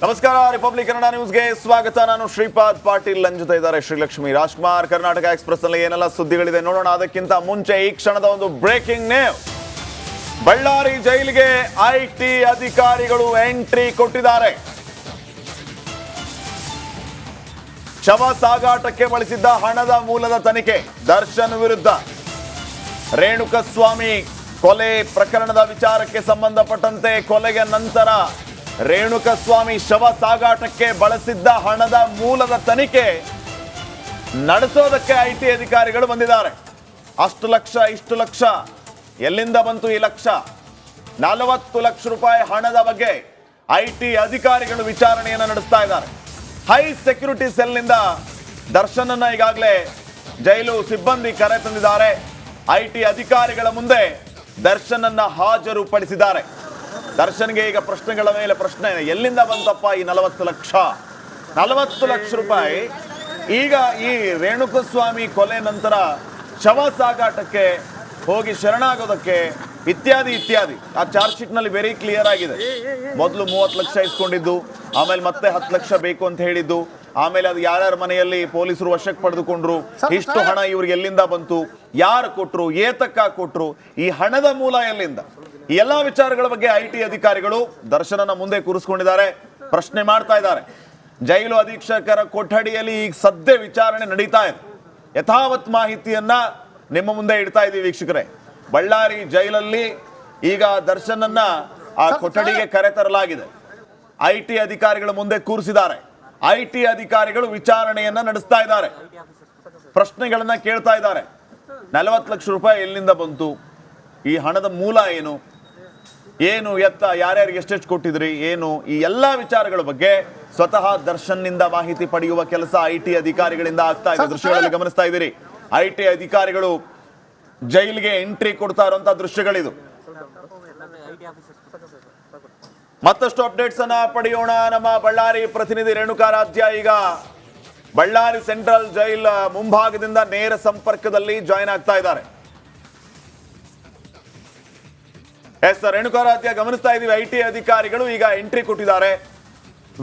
ನಮಸ್ಕಾರ, ರಿಪಬ್ಲಿಕ್ ಕನ್ನಡ ನ್ಯೂಸ್ಗೆ ಸ್ವಾಗತ. ನಾನು ಶ್ರೀಪಾದ್ ಪಾಟೀಲ್. ನನ್ನ ಜೊತೆ ಇದ್ದಾರೆ ಶ್ರೀಲಕ್ಷ್ಮಿ ರಾಜ್ಕುಮಾರ್. ಕರ್ನಾಟಕ ಎಕ್ಸ್ಪ್ರೆಸ್ ನಲ್ಲಿ ಏನೆಲ್ಲ ಸುದ್ದಿಗಳಿದೆ ನೋಡೋಣ. ಅದಕ್ಕಿಂತ ಮುಂಚೆ ಈ ಕ್ಷಣದ ಒಂದು ಬ್ರೇಕಿಂಗ್ ನ್ಯೂಸ್. ಬಳ್ಳಾರಿ ಜೈಲಿಗೆ ಐಟಿ ಅಧಿಕಾರಿಗಳು ಎಂಟ್ರಿ ಕೊಟ್ಟಿದ್ದಾರೆ. ಶವ ಸಾಗಾಟಕ್ಕೆ ಬಳಸಿದ್ದ ಹಣದ ಮೂಲದ ತನಿಖೆ. ದರ್ಶನ್ ವಿರುದ್ಧ ರೇಣುಕಸ್ವಾಮಿ ಕೊಲೆ ಪ್ರಕರಣದ ವಿಚಾರಕ್ಕೆ ಸಂಬಂಧಪಟ್ಟಂತೆ ಕೊಲೆಗೆ ನಂತರ ರೇಣುಕಸ್ವಾಮಿ ಶವ ಸಾಗಾಟಕ್ಕೆ ಬಳಸಿದ್ದ ಹಣದ ಮೂಲದ ತನಿಖೆ ನಡೆಸೋದಕ್ಕೆ ಐಟಿ ಅಧಿಕಾರಿಗಳು ಬಂದಿದ್ದಾರೆ. ಅಷ್ಟು ಲಕ್ಷ ಇಷ್ಟು ಲಕ್ಷ ಎಲ್ಲಿಂದ ಬಂತು ಈ ಲಕ್ಷ? 40 ಲಕ್ಷ ರೂಪಾಯಿ ಹಣದ ಬಗ್ಗೆ ಐಟಿ ಅಧಿಕಾರಿಗಳು ವಿಚಾರಣೆಯನ್ನು ನಡೆಸ್ತಾ ಇದ್ದಾರೆ. ಹೈ ಸೆಕ್ಯೂರಿಟಿ ಸೆಲ್ನಿಂದ ದರ್ಶನನ್ನ ಈಗಾಗಲೇ ಜೈಲು ಸಿಬ್ಬಂದಿ ಕರೆ ತಂದಿದ್ದಾರೆ. ಐಟಿ ಅಧಿಕಾರಿಗಳ ಮುಂದೆ ದರ್ಶನನ್ನ ಹಾಜರುಪಡಿಸಿದ್ದಾರೆ. ದರ್ಶನ್ಗೆ ಈಗ ಪ್ರಶ್ನೆಗಳ ಮೇಲೆ ಪ್ರಶ್ನೆ. ಎಲ್ಲಿಂದ ಬಂತಪ್ಪ ಈ 40 ಲಕ್ಷ? 40 ಲಕ್ಷ ರೂಪಾಯಿ ಈಗ ಈ ರೇಣುಕಸ್ವಾಮಿ ಕೊಲೆ ನಂತರ ಶವ ಸಾಗಾಟಕ್ಕೆ ಹೋಗಿ ಶರಣಾಗೋದಕ್ಕೆ ಇತ್ಯಾದಿ ಇತ್ಯಾದಿ. ಆ ಚಾರ್ಜ್ ಶೀಟ್ ನಲ್ಲಿ ವೆರಿ ಕ್ಲಿಯರ್ ಆಗಿದೆ. ಮೊದಲು 30 ಲಕ್ಷ ಇಸ್ಕೊಂಡಿದ್ದು, ಆಮೇಲೆ ಮತ್ತೆ 10 ಲಕ್ಷ ಬೇಕು ಅಂತ ಹೇಳಿದ್ದು, ಆಮೇಲೆ ಅದು ಯಾರ್ಯಾರ ಮನೆಯಲ್ಲಿ ಪೊಲೀಸರು ವಶಕ್ಕೆ ಪಡೆದುಕೊಂಡ್ರು, ಇಷ್ಟು ಹಣ ಇವ್ರಿಗೆ ಎಲ್ಲಿಂದ ಬಂತು, ಯಾರು ಕೊಟ್ರು, ಏತಕ್ಕ ಕೊಟ್ರು, ಈ ಹಣದ ಮೂಲ ಎಲ್ಲಿಂದ, ಈ ಎಲ್ಲಾ ವಿಚಾರಗಳ ಬಗ್ಗೆ ಐಟಿ ಅಧಿಕಾರಿಗಳು ದರ್ಶನನ ಮುಂದೆ ಕೂರಿಸ್ಕೊಂಡಿದ್ದಾರೆ, ಪ್ರಶ್ನೆ ಮಾಡ್ತಾ ಇದ್ದಾರೆ. ಜೈಲು ಅಧೀಕ್ಷಕರ ಕೊಠಡಿಯಲ್ಲಿ ಈಗ ಸದ್ಯ ವಿಚಾರಣೆ ನಡೀತಾ ಇದೆ. ಯಥಾವತ್ ಮಾಹಿತಿಯನ್ನ ನಿಮ್ಮ ಮುಂದೆ ಇಡ್ತಾ ಇದ್ದೀವಿ ವೀಕ್ಷಕರೇ. ಬಳ್ಳಾರಿ ಜೈಲಲ್ಲಿ ಈಗ ದರ್ಶನನ್ನ ಆ ಕೊಠಡಿಗೆ ಕರೆತರಲಾಗಿದೆ. ಐಟಿ ಅಧಿಕಾರಿಗಳ ಮುಂದೆ ಕೂರಿಸಿದ್ದಾರೆ. ಐಟಿ ಅಧಿಕಾರಿಗಳು ವಿಚಾರಣೆಯನ್ನ ನಡೆಸ್ತಾ ಇದ್ದಾರೆ, ಪ್ರಶ್ನೆಗಳನ್ನ ಕೇಳ್ತಾ ಇದ್ದಾರೆ. 40 ಲಕ್ಷ ರೂಪಾಯಿ ಎಲ್ಲಿಂದ ಬಂತು, ಈ ಹಣದ ಮೂಲ ಏನು, ಏನು ಎತ್ತ, ಯಾರ್ಯಾರಿಗೆ ಎಷ್ಟೆಷ್ಟು ಕೊಟ್ಟಿದ್ರಿ, ಏನು, ಈ ಎಲ್ಲಾ ವಿಚಾರಗಳ ಬಗ್ಗೆ ಸ್ವತಃ ದರ್ಶನ್ನಿಂದ ಮಾಹಿತಿ ಪಡೆಯುವ ಕೆಲಸ ಐಟಿ ಅಧಿಕಾರಿಗಳಿಂದ ಆಗ್ತಾ ಇದೆ. ದೃಶ್ಯಗಳಲ್ಲಿ ಗಮನಿಸ್ತಾ ಇದ್ದೀರಿ. ಐಟಿ ಅಧಿಕಾರಿಗಳು ಜೈಲಿಗೆ ಎಂಟ್ರಿ ಕೊಡ್ತಾ ಇರುವಂತಹ ದೃಶ್ಯಗಳಿದು. ಮತ್ತಷ್ಟು ಅಪ್ಡೇಟ್ಸ್ ಅನ್ನ ಪಡೆಯೋಣ. ನಮ್ಮ ಬಳ್ಳಾರಿ ಪ್ರತಿನಿಧಿ ರೇಣುಕಾರಾಧ್ಯ ಈಗ ಬಳ್ಳಾರಿ ಸೆಂಟ್ರಲ್ ಜೈಲ್ ಮುಂಭಾಗದಿಂದ ನೇರ ಸಂಪರ್ಕದಲ್ಲಿ ಜಾಯಿನ್ ಆಗ್ತಾ ಇದ್ದಾರೆ. ಎಸ್ ರೇಣುಕಾರಾಧ್ಯ, ಗಮನಿಸ್ತಾ ಇದೀವಿ ಐಟಿ ಅಧಿಕಾರಿಗಳು ಈಗ ಎಂಟ್ರಿ ಕೊಟ್ಟಿದ್ದಾರೆ,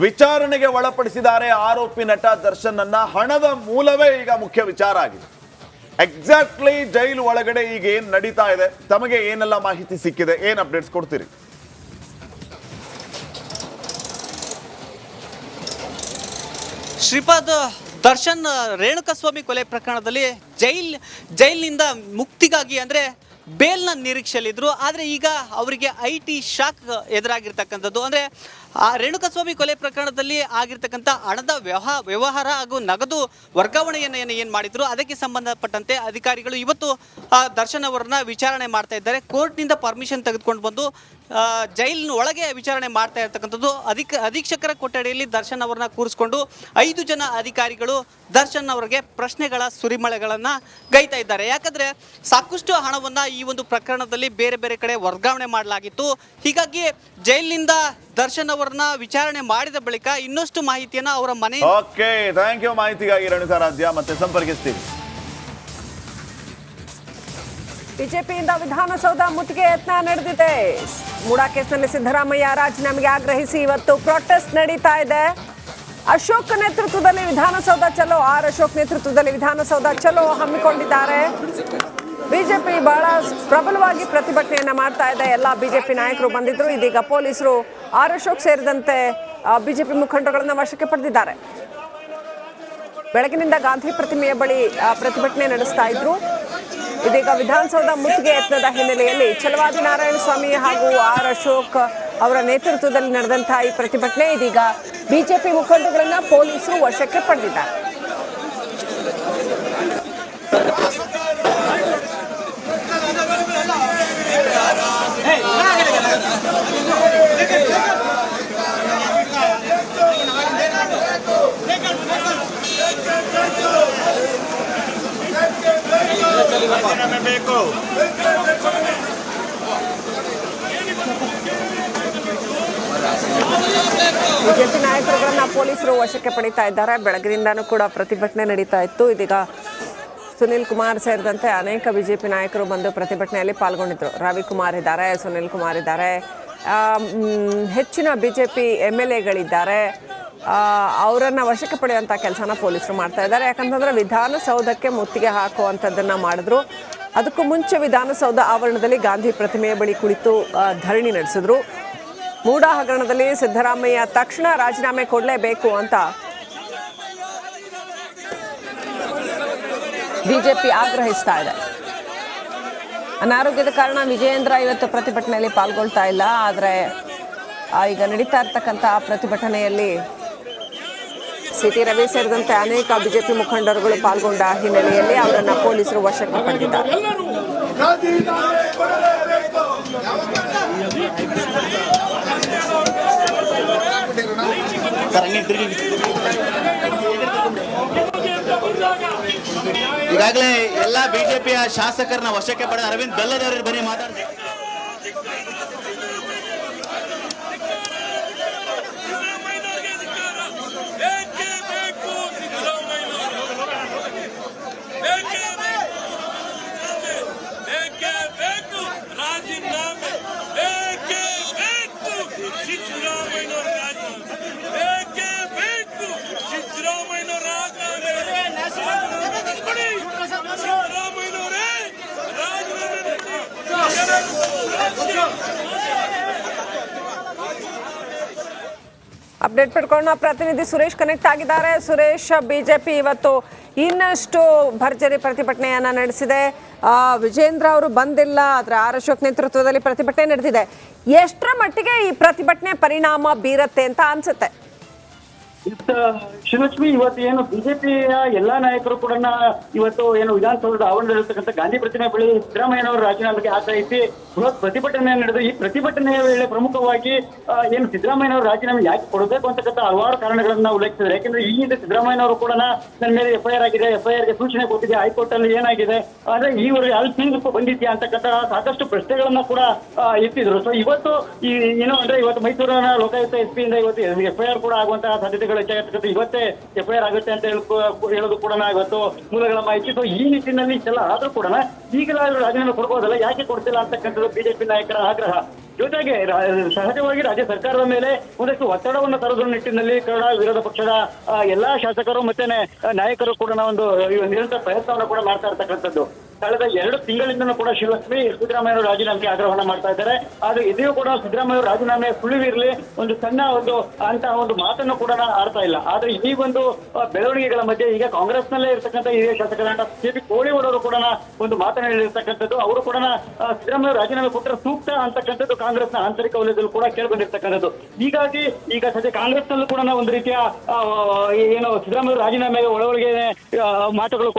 ವಿಚಾರಣೆಗೆ ಒಳಪಡಿಸಿದ್ದಾರೆ ಆರೋಪಿ ನಟ ದರ್ಶನ್ ಅನ್ನ. ಹಣದ ಮೂಲವೇ ಈಗ ಮುಖ್ಯ ವಿಚಾರ ಆಗಿದೆ. ಎಕ್ಸಾಕ್ಟ್ಲಿ ಜೈಲು ಒಳಗಡೆ ಈಗ ಏನ್ ನಡೀತಾ ಇದೆ, ತಮಗೆ ಏನೆಲ್ಲ ಮಾಹಿತಿ ಸಿಕ್ಕಿದೆ, ಏನ್ ಅಪ್ಡೇಟ್ಸ್ ಕೊಡ್ತೀರಿ? ಶ್ರೀಪಾದ್, ದರ್ಶನ್ ರೇಣುಕಸ್ವಾಮಿ ಕೊಲೆ ಪ್ರಕರಣದಲ್ಲಿ ಜೈಲಿನಿಂದ ಮುಕ್ತಿಗಾಗಿ ಅಂದ್ರೆ ಬೇಲ್ನ ನಿರೀಕ್ಷೆಯಲ್ಲಿದ್ರು. ಆದರೆ ಈಗ ಅವರಿಗೆ ಐಟಿ ಶಾಕ್ ಎದುರಾಗಿರ್ತಕ್ಕಂಥದ್ದು. ಅಂದರೆ ಆ ರೇಣುಕಸ್ವಾಮಿ ಕೊಲೆ ಪ್ರಕರಣದಲ್ಲಿ ಆಗಿರ್ತಕ್ಕಂಥ ಹಣದ ವ್ಯವಹಾರ ಹಾಗೂ ನಗದು ವರ್ಗಾವಣೆಯನ್ನು ಏನು ಮಾಡಿದ್ರು, ಅದಕ್ಕೆ ಸಂಬಂಧಪಟ್ಟಂತೆ ಅಧಿಕಾರಿಗಳು ಇವತ್ತು ದರ್ಶನ್ ಅವರನ್ನ ವಿಚಾರಣೆ ಮಾಡ್ತಾ ಇದ್ದಾರೆ. ಕೋರ್ಟ್ನಿಂದ ಪರ್ಮಿಷನ್ ತೆಗೆದುಕೊಂಡು ಬಂದು ಜೈಲಿನ ಒಳಗೆ ವಿಚಾರಣೆ ಮಾಡ್ತಾ ಇರ್ತಕ್ಕಂಥದ್ದು. ಅಧೀಕ್ಷಕರ ಕೊಠಡಿಯಲ್ಲಿ ದರ್ಶನ್ ಅವರನ್ನ ಕೂರಿಸ್ಕೊಂಡು 5 ಜನ ಅಧಿಕಾರಿಗಳು ದರ್ಶನ್ ಅವರಿಗೆ ಪ್ರಶ್ನೆಗಳ ಸುರಿಮಳೆಗಳನ್ನು ಗೈತಾ ಇದ್ದಾರೆ. ಯಾಕಂದ್ರೆ ಸಾಕಷ್ಟು ಹಣವನ್ನ ಈ ಒಂದು ಪ್ರಕರಣದಲ್ಲಿ ಬೇರೆ ಬೇರೆ ಕಡೆ ವರ್ಗಾವಣೆ ಮಾಡಲಾಗಿತ್ತು. ಹೀಗಾಗಿ ಜೈಲಿನಿಂದ ದರ್ಶನ್ ಅವರನ್ನ ವಿಚಾರಣೆ ಮಾಡಿದ ಬಳಿಕ ಇನ್ನಷ್ಟು ಮಾಹಿತಿಯನ್ನ ಅವರ ಮನೆ. ಓಕೆ, ಥ್ಯಾಂಕ್ ಯು ಮಾಹಿತಿಗಾಗಿ ರೇಣುಕಾರಾಧ್ಯ. ಮತ್ತೆ ಸಂಪರ್ಕಿಸ್ತೀವಿ. ಬಿಜೆಪಿಯಿಂದ ವಿಧಾನಸೌಧ ಮುತ್ತಿಗೆ ಯತ್ನ ನಡೆದಿದೆ. ಮೂಡಾ ಕೇಸ್ನಲ್ಲಿ ಸಿದ್ದರಾಮಯ್ಯ ರಾಜೀನಾಮೆಗೆ ಆಗ್ರಹಿಸಿ ಇವತ್ತು ಪ್ರೊಟೆಸ್ಟ್ ನಡೀತಾ ಇದೆ. ಅಶೋಕ್ ನೇತೃತ್ವದಲ್ಲಿ ವಿಧಾನಸೌಧ ಚಲೋ, ಅಶೋಕ್ ನೇತೃತ್ವದಲ್ಲಿ ವಿಧಾನಸೌಧ ಚಲೋ ಹಮ್ಮಿಕೊಂಡಿದ್ದಾರೆ. ಬಿಜೆಪಿ ಬಹಳ ಪ್ರಬಲವಾಗಿ ಪ್ರತಿಭಟನೆಯನ್ನ ಮಾಡ್ತಾ ಇದೆ. ಎಲ್ಲ ಬಿಜೆಪಿ ನಾಯಕರು ಬಂದಿದ್ರು. ಇದೀಗ ಪೊಲೀಸರು ಅಶೋಕ್ ಸೇರಿದಂತೆ ಬಿಜೆಪಿ ಮುಖಂಡರುಗಳನ್ನ ವಶಕ್ಕೆ ಪಡೆದಿದ್ದಾರೆ. ಬೆಳಗಿನಿಂದ ಗಾಂಧಿ ಪ್ರತಿಮೆಯ ಬಳಿ ಪ್ರತಿಭಟನೆ ನಡೆಸ್ತಾ ಇದ್ರು. ಇದೀಗ ವಿಧಾನಸೌಧ ಮುತ್ತಿಗೆ ಯತ್ನದ ಹಿನ್ನೆಲೆಯಲ್ಲಿ ಛಲವಾದಿ ನಾರಾಯಣಸ್ವಾಮಿ ಹಾಗೂ ಅಶೋಕ್ ಅವರ ನೇತೃತ್ವದಲ್ಲಿ ನಡೆದಂತಹ ಈ ಪ್ರತಿಭಟನೆ ಇದೀಗ ಬಿಜೆಪಿ ಮುಖಂಡರುಗಳನ್ನ ಪೊಲೀಸರು ವಶಕ್ಕೆ ಪಡೆದಿದ್ದಾರೆ. ಬಿಜೆಪಿ ನಾಯಕರುಗಳನ್ನ ಪೊಲೀಸರು ವಶಕ್ಕೆ ಪಡಿತಾ ಇದ್ದಾರೆ. ಬೆಳಗಿನಿಂದಾನೂ ಕೂಡ ಪ್ರತಿಭಟನೆ ನಡೀತಾ ಇತ್ತು. ಇದೀಗ ಸುನಿಲ್ ಕುಮಾರ್ ಸೇರಿದಂತೆ ಅನೇಕ ಬಿಜೆಪಿ ನಾಯಕರು ಬಂದು ಪ್ರತಿಭಟನೆಯಲ್ಲಿ ಪಾಲ್ಗೊಂಡಿದ್ರು. ರವಿಕುಮಾರ್ ಇದ್ದಾರೆ, ಸುನಿಲ್ ಕುಮಾರ್ ಇದ್ದಾರೆ, ಹೆಚ್ಚಿನ ಬಿಜೆಪಿ MLA-ಗಳಿದ್ದಾರೆ, ಅವರನ್ನು ವಶಕ್ಕೆ ಪಡೆಯುವಂಥ ಕೆಲಸನ ಪೊಲೀಸರು ಮಾಡ್ತಾ ಇದ್ದಾರೆ. ಯಾಕಂತಂದ್ರೆ ವಿಧಾನಸೌಧಕ್ಕೆ ಮುತ್ತಿಗೆ ಹಾಕುವಂಥದ್ದನ್ನು ಮಾಡಿದ್ರು. ಅದಕ್ಕೂ ಮುಂಚೆ ವಿಧಾನಸೌಧ ಆವರಣದಲ್ಲಿ ಗಾಂಧಿ ಪ್ರತಿಮೆಯ ಬಳಿ ಕುಳಿತು ಧರಣಿ ನಡೆಸಿದ್ರು. ಮೂಡ ಹಗರಣದಲ್ಲಿ ಸಿದ್ದರಾಮಯ್ಯ ತಕ್ಷಣ ರಾಜೀನಾಮೆ ಕೊಡಲೇಬೇಕು ಅಂತ ಬಿಜೆಪಿ ಆಗ್ರಹಿಸ್ತಾ ಇದೆ. ಅನಾರೋಗ್ಯದ ಕಾರಣ ವಿಜಯೇಂದ್ರ ಇವತ್ತು ಪ್ರತಿಭಟನೆಯಲ್ಲಿ ಪಾಲ್ಗೊಳ್ತಾ ಇಲ್ಲ. ಆದರೆ ಈಗ ನಡೀತಾ ಇರ್ತಕ್ಕಂಥ ಪ್ರತಿಭಟನೆಯಲ್ಲಿ CT ರವಿ ಸೇರಿದಂತೆ ಅನೇಕ ಬಿಜೆಪಿ ಮುಖಂಡರುಗಳು ಪಾಲ್ಗೊಂಡ ಹಿನ್ನೆಲೆಯಲ್ಲಿ ಅವರನ್ನು ಪೊಲೀಸರು ವಶಕ್ಕೆ ಪಡೆದಿದ್ದಾರೆ. ಈಗಾಗಲೇ ಎಲ್ಲ ಬಿಜೆಪಿಯ ಶಾಸಕರನ್ನ ವಶಕ್ಕೆ ಪಡೆದ ಅರವಿಂದ್ ಬೆಲ್ಲದವರು ಬನ್ನಿ ಮಾತಾಡ್ತಾರೆ. ಅಪ್ಡೇಟ್ ಪಡ್ಕೊಳ್ಳೋಣ. ಪ್ರತಿನಿಧಿ ಸುರೇಶ್ ಕನೆಕ್ಟ್ ಆಗಿದ್ದಾರೆ. ಸುರೇಶ್, ಬಿಜೆಪಿ ಇವತ್ತು ಇನ್ನಷ್ಟು ಭರ್ಜರಿ ಪ್ರತಿಭಟನೆಯನ್ನ ನಡೆಸಿದೆ. ವಿಜೇಂದ್ರ ಅವರು ಬಂದಿಲ್ಲ, ಆದರೆ ಆರ್ ಅಶೋಕ್ ನೇತೃತ್ವದಲ್ಲಿ ಪ್ರತಿಭಟನೆ ನಡೆದಿದೆ. ಎಷ್ಟರ ಮಟ್ಟಿಗೆ ಈ ಪ್ರತಿಭಟನೆ ಪರಿಣಾಮ ಬೀರತ್ತೆ ಅಂತ ಅನ್ಸುತ್ತೆ? ಶ್ರೀಲಕ್ಷ್ಮಿ, ಇವತ್ತು ಏನು ಬಿಜೆಪಿಯ ಎಲ್ಲಾ ನಾಯಕರು ಕೂಡ ಇವತ್ತು ಏನು ವಿಧಾನಸೌಧದ ಆವರಣದಲ್ಲಿರ್ತಕ್ಕಂಥ ಗಾಂಧಿ ಪ್ರತಿಮೆ ಬಳಿ ಸಿದ್ದರಾಮಯ್ಯನವರ ರಾಜೀನಾಮೆಗೆ ಆಗ್ರಹಿಸಿ ಬೃಹತ್ ಪ್ರತಿಭಟನೆ ನಡೆದು ಈ ಪ್ರತಿಭಟನೆಯ ವೇಳೆ ಪ್ರಮುಖವಾಗಿ ಏನು ಸಿದ್ದರಾಮಯ್ಯನವರ ರಾಜೀನಾಮೆ ಯಾಕೆ ಕೊಡಬೇಕು ಅಂತಕ್ಕಂಥ ಹಲವಾರು ಕಾರಣಗಳನ್ನ ಉಲ್ಲೇಖಿಸಿದ್ದಾರೆ. ಯಾಕಂದ್ರೆ ಈ ಹಿಂದೆ ಸಿದ್ದರಾಮಯ್ಯನವರು ಕೂಡ ನನ್ನ ಮೇಲೆ FIR ಆಗಿದೆ, FIR ಗೆ ಸೂಚನೆ ಕೊಟ್ಟಿದೆ, ಹೈಕೋರ್ಟ್ ಅಲ್ಲಿ ಏನಾಗಿದೆ, ಆದ್ರೆ ಈವರೆಗೆ ಅಲ್ಲಿ ಹಿಂದಕ್ಕೂ ಬಂದಿದ್ಯಾ ಅಂತಕ್ಕಂಥ ಸಾಕಷ್ಟು ಪ್ರಶ್ನೆಗಳನ್ನ ಕೂಡ ಎತ್ತಿದ್ರು. ಸೊ ಇವತ್ತು ಈ ಏನು ಅಂದ್ರೆ ಇವತ್ತು ಮೈಸೂರಿನ ಲೋಕಾಯುಕ್ತ SP ಇಂದ ಇವತ್ತು FIR ಕೂಡ ಆಗುವಂತಹ ಸಾಧ್ಯತೆಗಳು ಹೆಚ್ಚಾಗಿರ್ತಕ್ಕಂಥ ಇವತ್ತೇ FIR ಆಗುತ್ತೆ ಅಂತ ಹೇಳೋದು ಕೂಡ ಇವತ್ತು ಮೂಲಗಳ ಮಾಹಿತಿ. ಸೊ ಈ ನಿಟ್ಟಿನಲ್ಲಿ ಇಷ್ಟೆಲ್ಲ ಆದ್ರೂ ಕೂಡ ಈಗಲಾದ್ರೂ ರಾಜೀನಾಮೆ ಕೊಡ್ಬೋದಲ್ಲ, ಯಾಕೆ ಕೊಡ್ತಿಲ್ಲ ಅಂತಕ್ಕಂಥದ್ದು ಬಿಜೆಪಿ ನಾಯಕರ ಆಗ್ರಹ. ಜೊತೆಗೆ ಸಹಜವಾಗಿ ರಾಜ್ಯ ಸರ್ಕಾರದ ಮೇಲೆ ಒಂದಷ್ಟು ಒತ್ತಡವನ್ನು ತರುವ ನಿಟ್ಟಿನಲ್ಲಿ ಕನ್ನಡ ವಿರೋಧ ಪಕ್ಷದ ಎಲ್ಲಾ ಶಾಸಕರು ಮತ್ತೆ ನಾಯಕರು ಕೂಡ ಒಂದು ನಿರಂತರ ಪ್ರಯತ್ನವನ್ನು ಕೂಡ ಮಾಡ್ತಾ ಇರ್ತಕ್ಕಂಥದ್ದು. ಕಳೆದ 2 ತಿಂಗಳಿಂದನೂ ಕೂಡ ಶ್ರೀಲಕ್ಷ್ಮಿ ಸಿದ್ದರಾಮಯ್ಯ ರಾಜೀನಾಮೆಗೆ ಆಗ್ರಹವನ್ನ ಮಾಡ್ತಾ ಇದ್ದಾರೆ. ಆದ್ರೆ ಇದೆಯೂ ಕೂಡ ಸಿದ್ದರಾಮಯ್ಯ ರಾಜೀನಾಮೆ ಸುಳಿವಿರಲಿ ಒಂದು ಸಣ್ಣ ಅಂತಹ ಒಂದು ಮಾತನ್ನು ಕೂಡ ಆಡ್ತಾ ಇಲ್ಲ. ಆದ್ರೆ ಈ ಒಂದು ಬೆಳವಣಿಗೆಗಳ ಮಧ್ಯೆ ಈಗ ಕಾಂಗ್ರೆಸ್ನಲ್ಲೇ ಇರ್ತಕ್ಕಂಥ ಹಿರಿಯ ಶಾಸಕರಾದ KP ಕೋಳಿವಾಡವರು ಕೂಡ ಒಂದು ಮಾತನ್ನು ಹೇಳಿರ್ತಕ್ಕಂಥದ್ದು. ಅವರು ಕೂಡ ಸಿದ್ದರಾಮಯ್ಯ ರಾಜೀನಾಮೆ ಕೊಟ್ಟರೆ ಸೂಕ್ತ ಅಂತಕ್ಕಂಥದ್ದು ಕಾಂಗ್ರೆಸ್ನ ಆಂತರಿಕ ವಲಯದಲ್ಲೂ ಕೂಡ ಕೇಳಿಬಂದಿರ್ತಕ್ಕಂಥದ್ದು. ಹೀಗಾಗಿ ಈಗ ಸದ್ಯ ಕಾಂಗ್ರೆಸ್ನಲ್ಲೂ ಕೂಡ ಒಂದು ರೀತಿಯ ಏನು ಸಿದ್ದರಾಮಯ್ಯ ರಾಜೀನಾಮೆಗೆ ಒಳಗೆ ಮಾತುಗಳು